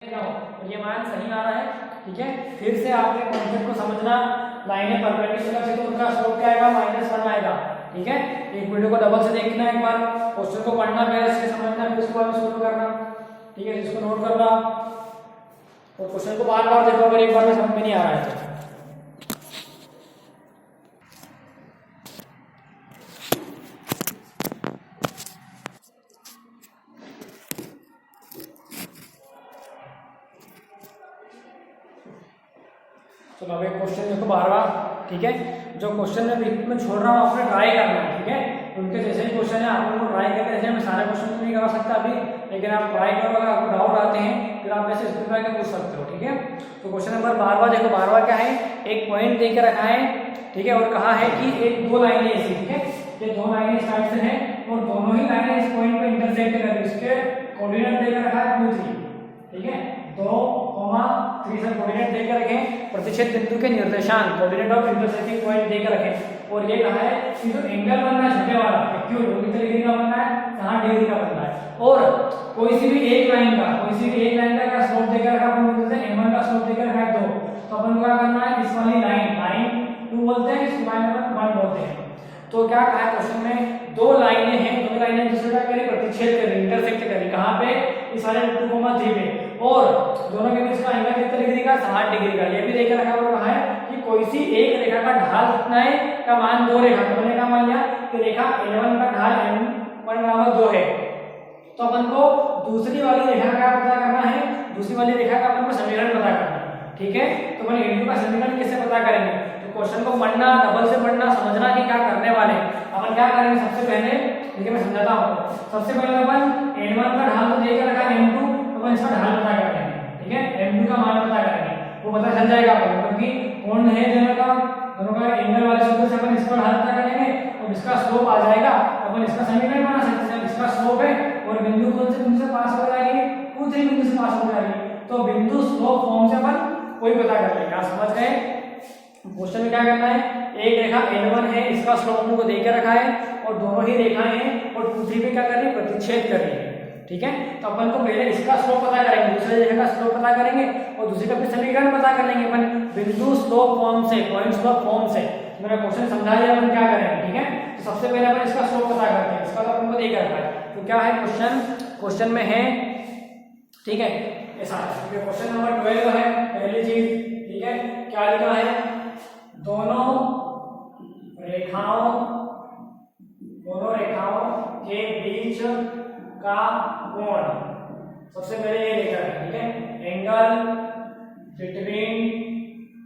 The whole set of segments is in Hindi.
तो ये मान सही आ रहा है। ठीक है, फिर से आपके कॉन्सेप्ट को समझना। लाइनें परपेंडिकुलर से तो उनका स्लोप क्या आएगा, -1 आएगा। ठीक है, एक वीडियो को डबल से देखना, एक बार क्वेश्चन को पढ़ना, पहले से समझना, फिर उसके बाद सोल्व करना। ठीक है, इसको नोट करना और क्वेश्चन को बार बार देखो, अगर एक बार में समझ में नहीं आ रहा है तो। चलो अब एक क्वेश्चन देखो 12वां। ठीक है, जो क्वेश्चन मैं बीच में छोड़ रहा हूँ आपने ट्राई करना है। ठीक है, उनके जैसे ही क्वेश्चन है आप लोगों को ट्राई करके जैसे मैं सारे क्वेश्चन तो नहीं करा सकता अभी, लेकिन आप ट्राई करो, अगर आपको डाउट आते हैं फिर आप ऐसे स्क्रीन पर पूछ सकते हो। ठीक है, तो क्वेश्चन नंबर 12वां देखो। 12वां क्या है, एक पॉइंट देकर रखा है। ठीक है, और कहा है कि एक दो लाइनें ऐसी, ठीक है, ये दो लाइनें इस साइड से हैं और दोनों ही लाइनें इस पॉइंट पे इंटरसेक्ट कर रही है। इसके कोऑर्डिनेट देकर रखा है 2 3। ठीक है, 2, 3 से कोऑर्डिनेट देकर रखें। प्रतिच्छेद बिंदु के निर्देशांक कोऑर्डिनेट ऑफ इंटरसेक्टिंग पॉइंट देकर रखें। और ये कहा है कि जो एंगल बनना है छोटे वाला एक्यूट वो कितने डिग्री का बनना है, 60 डिग्री का बनना है। और कोई सी भी एक लाइन का क्या स्लोप देकर रखा, अपन बोलते हैं m1 का स्लोप देकर रखा है 2, तो अपन को क्या करना है, इस वाली लाइन 2 बोलते हैं, इस लाइन को 1 बोलते हैं। तो क्या कहा है क्वेश्चन में, दो लाइनें हैं, दो लाइनें दूसरे का करें प्रतिच्छेद करें, इंटरसेक्ट करें। कहां पे, इस वाले 2,3 पे, और दोनों के बीच का एंगल कितने डिग्री का, 60 डिग्री का। ये भी देखकर रखा हुआ है कि कोई सी एक रेखा का ढाल कितना है, का मान 2 रेखा का। मैंने क्या मान लिया कि रेखा L1 का ढाल M1 बराबर 2 है। तो अपन को दूसरी वाली रेखा का पता करना है, दूसरी वाली रेखा का अपन को समीकरण पता करना है। ठीक है, तो अपन L2 का समीकरण कैसे पता करेंगे, तो क्वेश्चन को पढ़ना, डबल से पढ़ना, समझना कि क्या करने वाले हैं। अपन क्या करेंगे सबसे पहले, ठीक है मैं समझाता हूँ। सबसे पहले अपन N1 का ढाल तो देकर रखा है M2, तो अपन इसका ढाल पता करेंगे। ठीक है, M2 का मान पता करेंगे, वो पता चल जाएगा अपन, क्योंकि कोण है दोनों का एंगल वाले सूत्र से अपन इसका ढाल पता करेंगे और इसका स्लोप आ जाएगा। अपन इसका समीकरण बना सकते हैं, इसका स्लोप है और बिंदु कौन से बिंदु से पास हो जाएगी, 2 3 बिंदु से पास हो जाएगी। तो बिंदु स्लोप फॉर्म से अपन कोई पता कर लेंगे। आप समझ गए, क्वेश्चन में क्या करना है, एक रेखा L1 है, इसका स्लोप हमको देकर रखा है और दोनों ही रेखाएं हैं और 2 3 पे क्या कर रही है, प्रतिच्छेद कर रही है। ठीक है, तो अपन को पहले इसका स्लोप पता करेंगे, दूसरे रेखा का स्लोप पता करेंगे और दूसरे का फिर समीकरण पता कर लेंगे अपन बिंदु स्लोप फॉर्म से, पॉइंट स्लोप फॉर्म से। मेरा क्वेश्चन समझा दिया अपन क्या करेंगे। ठीक है, तो सबसे पहले अपन इसका स्लोप पता करते हैं, इसका तो अपन को देकर रखा है। तो क्या है क्वेश्चन में है, ठीक है ऐसा, क्वेश्चन नंबर 12 है पहली चीज। ठीक है, क्या लिखा है, दोनों रेखाओं के बीच का कोण, सबसे पहले ये लेकर है। ठीक है, एंगल बिटवीन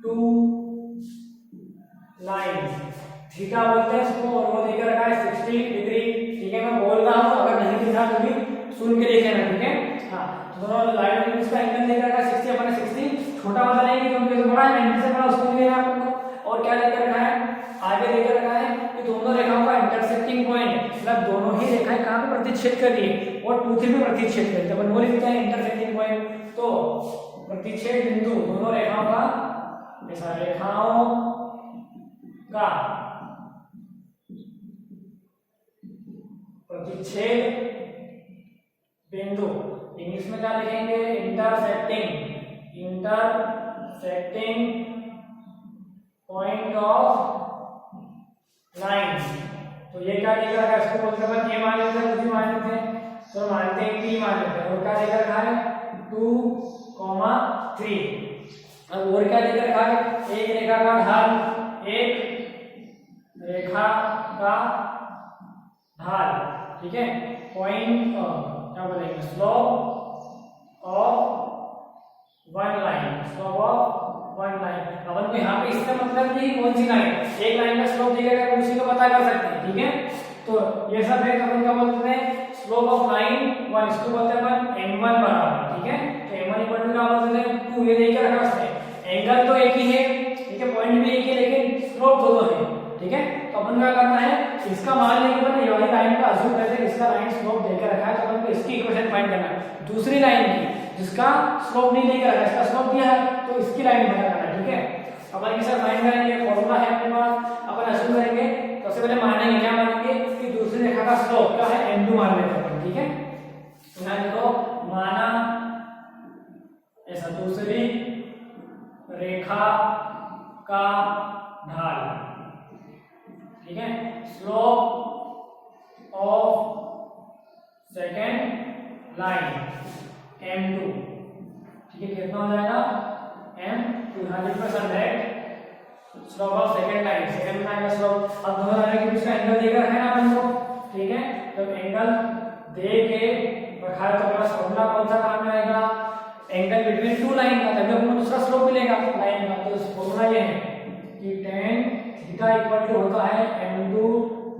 2 लाइन्स, थीटा बोलते हैं इसको, और वो देकर रखा है 60 डिग्री। ठीक है, मैं बोल रहा हूँ, अगर नहीं दिखा तो भी सुन के देख लेना। ठीक है, हाँ, तो दोनों लाइन के बीच का एंगल देकर रखा है 60 अपन 60, छोटा वाला लेंगे क्योंकि जो बड़ा है 90 से बड़ा उसको लेना है आपको। और क्या लेकर रखा है, आगे लेकर रखा है कि दोनों रेखाओं का इंटरसेक्टिंग पॉइंट, मतलब दोनों ही रेखाएं कहां पे प्रतिच्छेद कर रही है, और 2 3 में प्रतिच्छेद कर रही है। अपन वो लिखते हैं इंटरसेक्टिंग पॉइंट। तो प्रतिच्छेद बिंदु दोनों रेखाओं का, ऐसा रेखाओं का प्रतिच्छेद बिंदु, इंग्लिश में क्या लिखेंगे, इंटरसेक्टिंग पॉइंट ऑफ लाइंस। तो ये क्या लेकर रखा है, इसको बोलते हैं ये मान लेते हैं, कुछ भी मान लेते हैं, तो मानते हैं कि मान लेते हैं। और क्या लेकर रखा है, 2, 3। अब और क्या लेकर रखा है, एक रेखा का ढाल, ठीक है, पॉइंट क्या बोलेंगे, स्लोप ऑफ वन लाइन। अपन को यहाँ पे इसका मतलब नहीं कौन सी लाइन, एक लाइन का स्लोप दिखेगा तो उसी को पता कर सकते हैं। ठीक है, तो ये सब है, अपन क्या बोलते हैं, स्लोप ऑफ लाइन 1, इसको बोलते हैं अपन M1 बराबर। ठीक है, तो M1 इक्वल टू क्या बोलते हैं, 2। ये देकर रखा उसने, एंगल तो एक ही है, ठीक है, पॉइंट भी एक ही, लेकिन स्लोप दो है। ठीक है, तो अपन क्या करना है, इसका मान लेके अपन ये वाली लाइन का अज्यूम करके इसका लाइन स्लोप देकर रखा है, तो अपन को इसकी इक्वेशन फाइंड करना है। दूसरी लाइन की जिसका स्लोप नहीं देकर रखा है, इसका स्लोप दिया है, तो इसकी लाइन पता करना है। ठीक है, अपन कैसे फाइंड करेंगे, फॉर्मूला है अपने पास, अपन अज्यूम करेंगे। सबसे पहले मानेंगे, क्या मानेंगे कि दूसरी रेखा का स्लोप क्या है, M2 मान लेते हैं। ठीक है, तो मैं देखो माना ऐसा दूसरी रेखा का ढाल, ठीक है, slope of second line m2, ठीक है, कितना हो जाएगा m2, यहाँ लिखो direct slope of second line, second line का स्लोप। अब दोनों लाइन के बीच का एंगल देकर है ना अपन को, ठीक है, जब एंगल दे के रखा है तो हमारा फॉर्मूला कौन सा काम में आएगा, एंगल बिटवीन टू लाइन का, तभी हमको दूसरा स्लोप मिलेगा लाइन का। तो फॉर्मूला ये है कि tan थीटा इक्वल टू होता है m2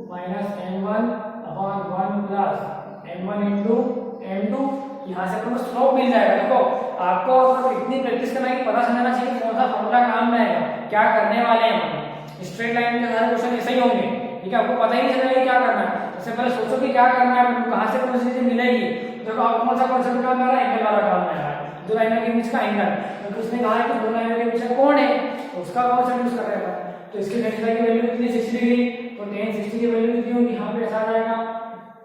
minus m1 upon 1 plus m1 into m2। यहाँ से आपको स्लोप मिल जाएगा। देखो आपको इतनी प्रैक्टिस करना है कि पता चलना चाहिए कौन सा फॉर्मूला काम में आएगा, क्या करने वाले हैं हम। स्ट्रेट लाइन के सारे क्वेश्चन ऐसे ही होंगे, ठीक है, आपको पता ही नहीं चलेगा क्या करना है। सबसे पहले सोचो कि क्या करना है, कहाँ से कौन सी चीज मिलेगी। देखो आपको कौन सा कॉन्सेप्ट काम में आ रहा है, एंगल वाला काम में आ रहा है, दो लाइनों के बीच का एंगल। तो उसने कहा है कि दो लाइनों के बीच का कोण है, तो उसका कॉन्सेप्ट यूज कर रहे हैं। तो इसकी tan थीटा की वैल्यू कितनी 60 डिग्री, तो tan 60 की वैल्यू कितनी होगी, यहाँ पे ऐसा आ जाएगा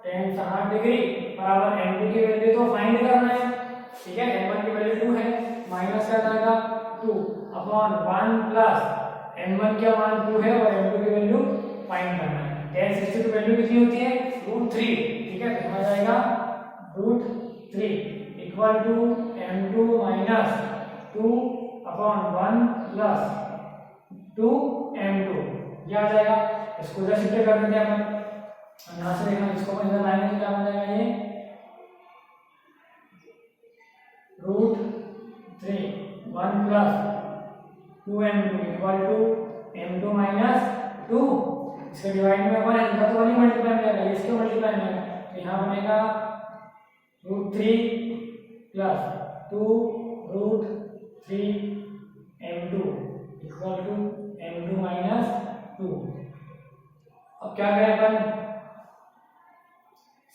tan 60 डिग्री बराबर m2 की वैल्यू तो फाइंड करना है, ठीक है, m1 की वैल्यू 2 है, माइनस क्या जाएगा 2 अपॉन 1 प्लस m1 क्या मान 2 है और m2 की वैल्यू फाइंड करना है। tan 60 की वैल्यू कितनी होती है √3, ठीक है, तो आ जाएगा √3 equal to m2 minus 2 upon 1 plus 2 m2, ये आ जाएगा। इसको इधर शिफ्ट कर देते हैं अपन, यहाँ से देखना इसको इधर लाएंगे तो क्या बन जाएगा, ये √3 1 plus 2m2 equal to m2 minus 2, इसके डिवाइड में अपन इधर तो 1 ही मल्टीप्लाई में जाएगा, इसके मल्टीप्लाई में जाएगा, तो यहाँ बनेगा √3 plus 2 √3m2 equal to m2 minus 2। अब क्या करें अपन,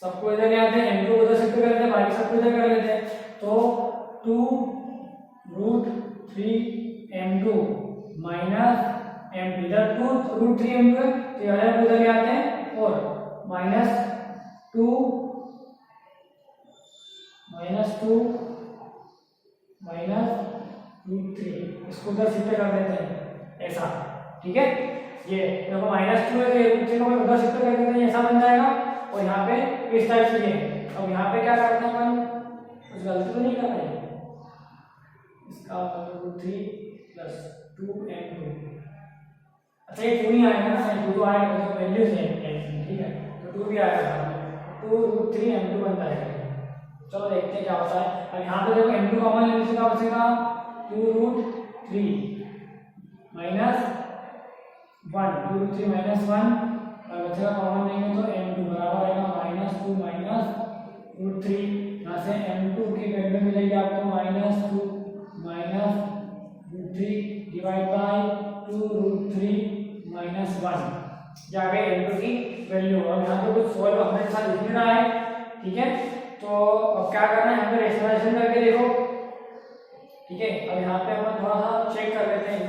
सबको इधर ले आते हैं, m2 को इधर शिफ्ट कर लेते हैं, बाकी सबको इधर कर लेते हैं। तो 2 √3m2 माइनस m2, इधर 2 √3m2 है तो इधर ले आते हैं और माइनस 2 माइनस √3, इसको उधर शिफ्ट कर देते हैं ऐसा, ठीक है। ये देखो -2 है तो ये √3 को उधर शिफ्ट कर देते हैं, ऐसा बन जाएगा। और यहाँ पे इस टाइप से ये, अब यहाँ पे क्या करते हैं अपन, कुछ गलती तो नहीं कर रहे हैं, इसका √3 प्लस 2m2, अच्छा ये 2 नहीं आएगा ना, 2 तो आएगा तो वैल्यू है, ठीक है, तो 2 भी आएगा, तो √3m2 बन जाएगा। चलो देखते हैं क्या होता है। अब यहाँ पे देखो m2 कॉमन लेने से क्या बचेगा 2√3 माइनस 1, 2√3 माइनस 1 और बचेगा कॉमन लेंगे तो m2 बराबर आएगा -2 माइनस √3, यहाँ से m2 की वैल्यू मिलेगी आपको -2 माइनस √3 डिवाइड बाय 2√3 माइनस 1, ये आ गई m2 की वैल्यू। और यहाँ पे कुछ सॉल्व हमारे साथ लिख रहा है, ठीक है। तो अब क्या करना है, यहाँ पे रेशनलाइजेशन करके देखो, ठीक है। अब यहाँ पे अपन थोड़ा सा चेक कर लेते हैं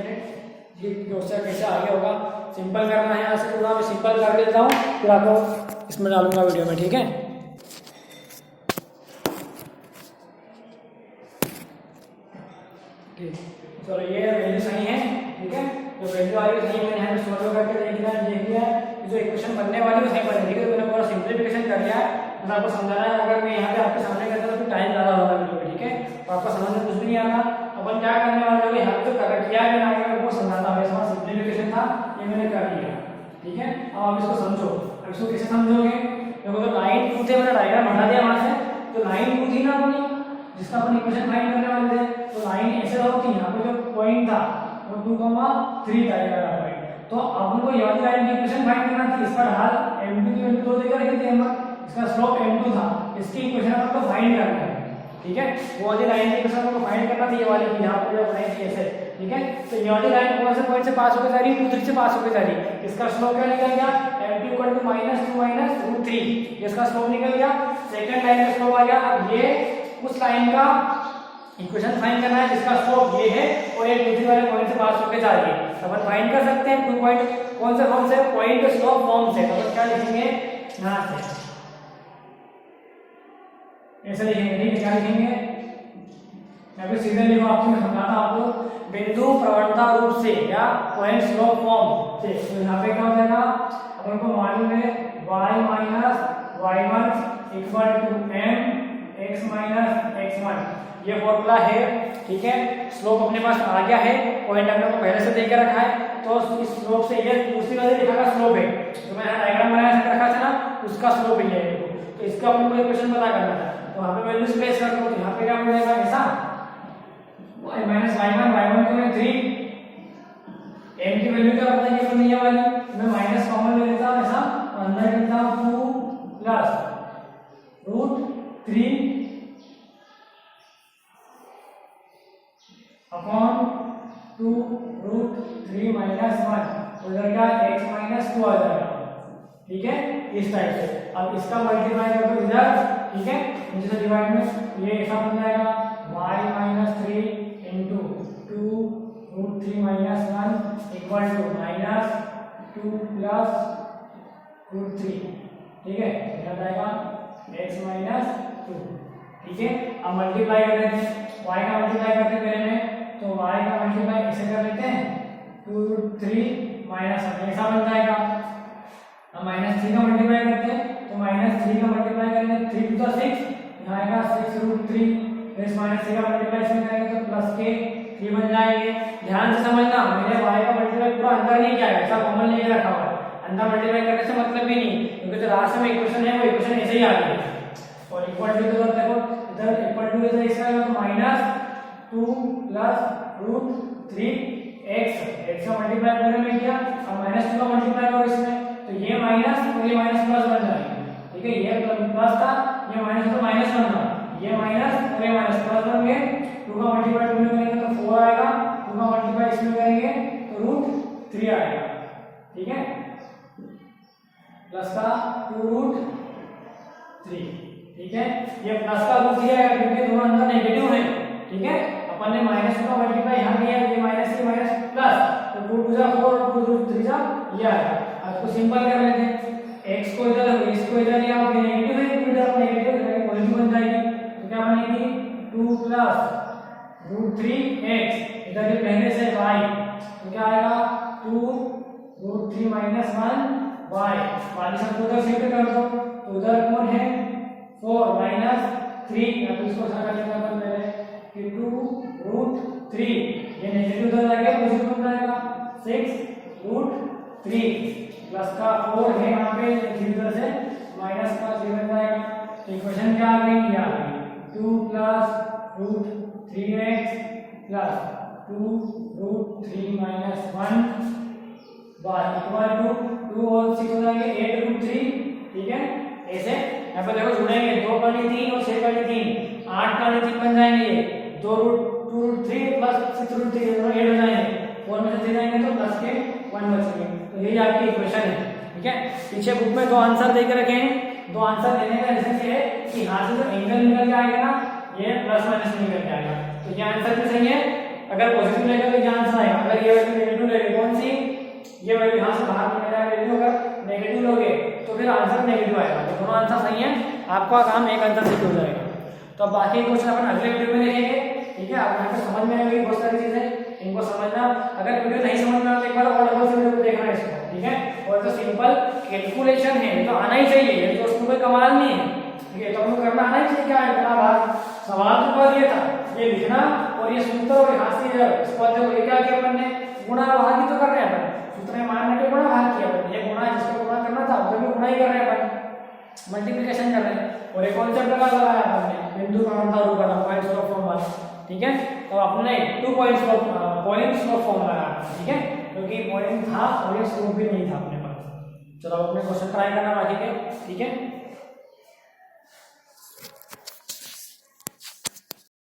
ये क्वेश्चन कैसे आगे होगा। सिंपल करना है, यहाँ से पूरा मैं सिंपल कर देता हूँ, फिर आपको इसमें डालूंगा वीडियो में, ठीक है। चलो ये वैल्यू सही है, ठीक है, जो वैल्यू आ रही है सही, मैंने यहाँ पे सॉल्व करके देख लिया जो इक्वेशन बनने वाली है सही बनेगी, तो मैंने पूरा सिंप्लीफिकेशन कर लिया है। मैं आपको समझाना है, अगर मैं यहाँ पे आपके सामने करता तो टाइम ज़्यादा होगा वीडियो में, ठीक है, तो आपको समझ में कुछ भी नहीं आता। अपन क्या करने वाले हो, यहाँ पे जो कर किया है मैंने आगे आपको समझाता हूँ, इसमें सिंप्लीफिकेशन था ये मैंने कर लिया, ठीक है। अब आप इसको समझो, अब इसको कैसे समझोगे, देखो तो लाइन 2 थे, मैंने डायग्राम हटा दिया वहाँ से, तो लाइन 2 थी ना अपनी जिसका अपन इक्वेशन फाइंड करने वाले थे, तो लाइन ऐसे होती है, यहाँ पे जो पॉइंट था वो 2,3 था ये वाला पॉइंट, तो अपन को ये वाली लाइन की इक्वेशन फाइंड करना थी। इसका ढाल m2 की वैल्यू 2 देकर रखे थे हम, इसका स्लोप m2 था, इसकी इक्वेशन अपन को फाइंड करना है, ठीक है। वो वाली लाइन की इक्वेशन को फाइंड करना थी, ये वाली यहाँ पर जो बनाई थी ऐसे, ठीक है। तो ये वाली लाइन कौन से पॉइंट से पास होकर जा रही है, 2 3 से पास होकर जा रही है, इसका स्लोप क्या निकल गया m2 इक्वल टू -2 माइनस √3, इसका स्लोप निकल गया। सेकंड लाइन का स्लोप आ गया। अब ये उस लाइन का इक्वेशन फाइंड करना है जिसका स्लोप ये है और ये दूसरी वाले पॉइंट से पास होकर जा रही है, तो अपन फाइंड कर सकते हैं 2 पॉइंट कौन से पॉइंट के स्लोप फॉर्म से, तो क्या लिखेंगे यहाँ से ऐसे लिखेंगे, ठीक है। क्या लिखेंगे या फिर सीधे लिखो, आपको मैं समझाता हूँ आपको, बिंदु प्रवणता रूप से या पॉइंट स्लोप फॉर्म से। तो यहाँ पे क्या हो जाएगा, अपन को मालूम है y minus y1 equal to m x minus x1, ये फॉर्मूला है, ठीक है। स्लोप अपने पास आ गया है, पॉइंट हमने को पहले से देकर रखा है, तो इस स्लोप से ये दूसरी वाली रेखा का स्लोप है, तो मैंने डायग्राम बनाया रखा था ना, उसका स्लोप है ये। तो इसका अपन को इक्वेशन पता करना था, तो वहां पे वैल्यूज प्लेस कर दो। तो यहाँ पे क्या मिलेगा, ऐसा y माइनस y1 को मैं 3, m की वैल्यू क्या पता है, ये वाली मैं माइनस कॉमन ले लेता हूं, ऐसा अंदर लेता हूं 2 plus root 3 upon 2 root 3 minus 1, उधर का x माइनस 2 आ जाएगा, ठीक है, इस टाइप से। अब इसका मल्टीप्लाई कर दो इधर, ठीक है, नीचे से डिवाइड में, ये ऐसा बन जाएगा y minus 3 into 2 root 3 minus 1 equal to minus 2 plus root 3, ठीक है, यह जाएगा x माइनस 2, ठीक है। अब मल्टीप्लाई कर लेते हैं, y का मल्टीप्लाई करते हैं पहले में, तो y का मल्टीप्लाई ऐसे कर लेते हैं 2 रूट 3 माइनस 1, ऐसा बन जाएगा। अब माइनस 3 का मल्टीप्लाई करते हैं, तो माइनस 3 का मल्टीप्लाई करेंगे 3 टू 6, यहाँ आएगा 6 रूट 3, इस माइनस 3 का मल्टीप्लाई इसमें करेंगे तो प्लस के 3 बन जाएंगे। ध्यान से समझना, मैंने y का मल्टीप्लाई पूरा अंदर नहीं किया है, ऐसा कॉमन लेके रखा हुआ है, अंदर मल्टीप्लाई करने से मतलब भी नहीं, क्योंकि जो लास्ट में इक्वेशन है वो इक्वेशन ऐसे ही आ गई है। और इक्वल टू तो देखो इधर इक्वल टू इधर इसका तो minus 2 plus root 3x, x का मल्टीप्लाई पूरे में किया, अब माइनस 2 का मल्टीप्लाई करो इसमें, तो ये माइनस और ये माइनस प्लस बन जाएगा, ठीक है, ये प्लस था, ये माइनस तो माइनस बन रहा, ये माइनस और ये माइनस प्लस बन गए। 2 का मल्टीप्लाई 2 में करेंगे तो 4 आएगा, 2 का मल्टीप्लाई इसमें करेंगे तो रूट 3 आएगा, ठीक है, प्लस का 2 रूट 3, ठीक है, ये प्लस का रूट 3 आएगा क्योंकि दोनों अंदर नेगेटिव है, ठीक है। अपन ने माइनस का मल्टीप्लाई यहाँ किया, ये माइनस से माइनस प्लस, तो 2 2 जा 4 और 2 रूट 3 जा ये आएगा। अब इसको सिंपल कर लेते हैं, x को इधर और इसको इधर लिया, और ये नेगेटिव है, इधर नेगेटिव है, पॉजिटिव बन जाएगी, तो क्या बनेगी 2 प्लस रूट 3x, इधर के पहले से y, तो क्या आएगा 2 रूट 3 माइनस 1 y, वाली सब को उधर शिफ्ट कर दो, तो उधर कौन है 4 माइनस 3, अब इसको सारा लिखना था पहले कि 2 रूट 3, ये नेगेटिव उधर जाएगा पॉजिटिव बन जाएगा 6 रूट 3 प्लस का 4 है यहाँ पे, इधर से माइनस का 3 बन जाएगा। तो इक्वेशन क्या आ गई, ये आ गई 2 plus root 3x plus 2 root 3 minus 1 बार इक्वल टू 2 और 6 हो जाएंगे 8 रूट 3, ठीक है। ऐसे यहाँ पर देखो जुड़ेंगे, 2 का 3 और 6 का 3, 8 का 3 बन जाएंगे, 2 रूट 3 प्लस 6 रूट 3 दोनों 8 हो जाएंगे, 4 में से 3 आएंगे तो प्लस के 1 बचेंगे। तो यही आपकी इक्वेशन है, ठीक है। पीछे बुक में 2 आंसर देकर रखे हैं, 2 आंसर देने का रीजन ये है कि यहाँ से जो एंगल निकल के आएगा ना, ये प्लस माइनस निकल के आएगा, तो ये आंसर भी सही है। अगर पॉजिटिव लेगा तो ये आंसर आएगा, अगर ये वैल्यू नेगेटिव लेगे कौन सी, ये वैल्यू यहाँ से बाहर निकल जाएगा वैल्यू, अगर नेगेटिव लोगे तो फिर आंसर नेगेटिव आएगा। तो दोनों आंसर सही है, आपका काम एक आंसर से हो जाएगा। तो बाकी क्वेश्चन अपन अगले वीडियो में देखेंगे, ठीक है। आप यहाँ पे समझ में आएगी बहुत सारी चीजें, इनको समझना। अगर वीडियो नहीं समझ में आए तो एक बार और डबल से वीडियो देखना है इसको, ठीक है। और जो सिंपल कैलकुलेशन है ये तो आना ही चाहिए, तो उसमें कोई कमाल नहीं है, ठीक है। तो आपको करना आना ही चाहिए। क्या है इतना बात, सवाल तो कर दिया था, ये लिखना और ये सूत्र और यहाँ से इसको देखो क्या किया अपन ने, गुणा भाग ही तो कर रहे हैं अपन, सूत्र में मान के गुणा भाग किया अपन, ये गुणा जिसको गुणा करना था उधर भी गुणा ही कर रहे हैं अपन, मल्टीप्लिकेशन कर रहे हैं। और एक कॉन्सेप्ट लगाया अपन ने, बिंदु प्रवणता रूप वाला पॉइंट स्लोप फॉर्म वाला, ठीक है। तो अपने 2 पॉइंट स्लोप फॉर्म लगाया, ठीक है, क्योंकि पॉइंट था और ये स्लोप भी नहीं था अपने पास। चलो अपने क्वेश्चन ट्राई करना बाकी के, ठीक है।